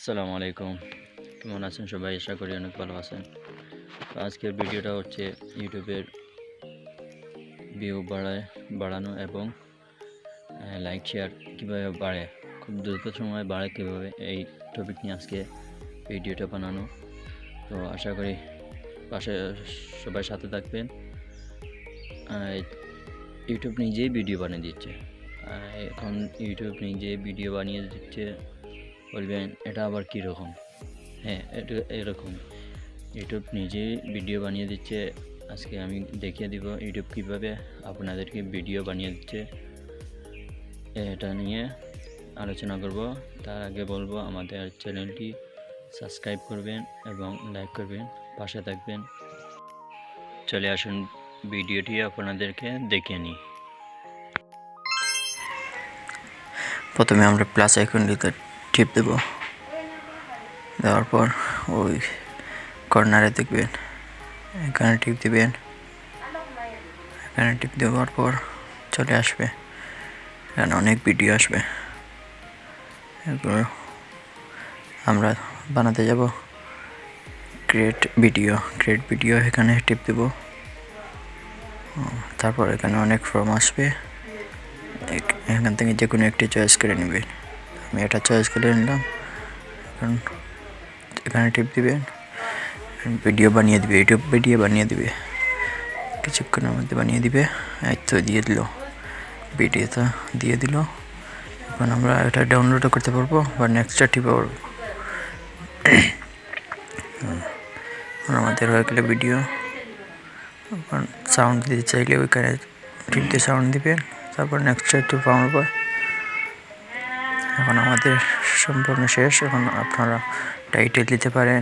আসসালামু আলাইকুম। কেমন আছেন সবাই? আশা করি অনেক ভালো আছেন। তো আজকের ভিডিওটা হচ্ছে ইউটিউবের ভিউ বাড়ানো এবং লাইক শেয়ার কীভাবে বাড়ে, খুব দ্রুত সময় বাড়ে কীভাবে, এই টপিক নিয়ে আজকে ভিডিওটা বানানো। তো আশা করি পাশে সবাই সাথে থাকবেন। ইউটিউব নিজেই ভিডিও বানিয়ে দিচ্ছে। এখন ইউটিউব নিজেই ভিডিও বানিয়ে দিচ্ছে। বলবেন এটা আবার কীরকম? হ্যাঁ, এটা এরকম। ইউটিউব নিজেই ভিডিও বানিয়ে দিচ্ছে। আজকে আমি দেখিয়ে দিব ইউটিউব কীভাবে আপনাদেরকে ভিডিও বানিয়ে দিচ্ছে, এটা নিয়ে আলোচনা করব। তার আগে বলবো আমাদের চ্যানেলটি সাবস্ক্রাইব করবেন এবং লাইক করবেন, পাশে থাকবেন। চলে আসুন ভিডিওটি আপনাদেরকে দেখিয়ে নিই। প্রথমে আমরা প্লাস আইকনটিতে টিপ দেব। দেওয়ার পর ওই কর্নারে দেখবেন, এখানে টিপ দিবেন। এখানে টিপ দেওয়ার পর চলে আসবে, এখানে অনেক ভিডিও আসবে। এরপর আমরা বানাতে যাব ক্রিয়েট ভিডিও, এখানে টিপ দেব। তারপর এখানে অনেক ফর্ম আসবে, এখান থেকে যে কোনো একটি চয়েস করে নেবেন। আমি এটা চয়েস করে নিলাম। এখন এখানে টিপ দিবেন, ভিডিও বানিয়ে দিবে, ইউটিউব ভিডিও বানিয়ে দিবে, কিছুক্ষণের মধ্যে বানিয়ে দিবে। এই তো দিয়ে দিল, ভিডিওটা দিয়ে দিল। এখন আমরা এটা ডাউনলোডও করতে পারবো বা নেক্সটটা টিপে পারবো। আমাদের হয়ে গেলে ভিডিও। এখন সাউন্ড দিতে চাইলে ওইখানে টিপ দিয়ে সাউন্ড দিবেন, তারপর নেক্সটটা টিপ পারবো। এখন আমাদের সম্পূর্ণ শেষ। এখন আপনারা টাইটেল দিতে পারেন,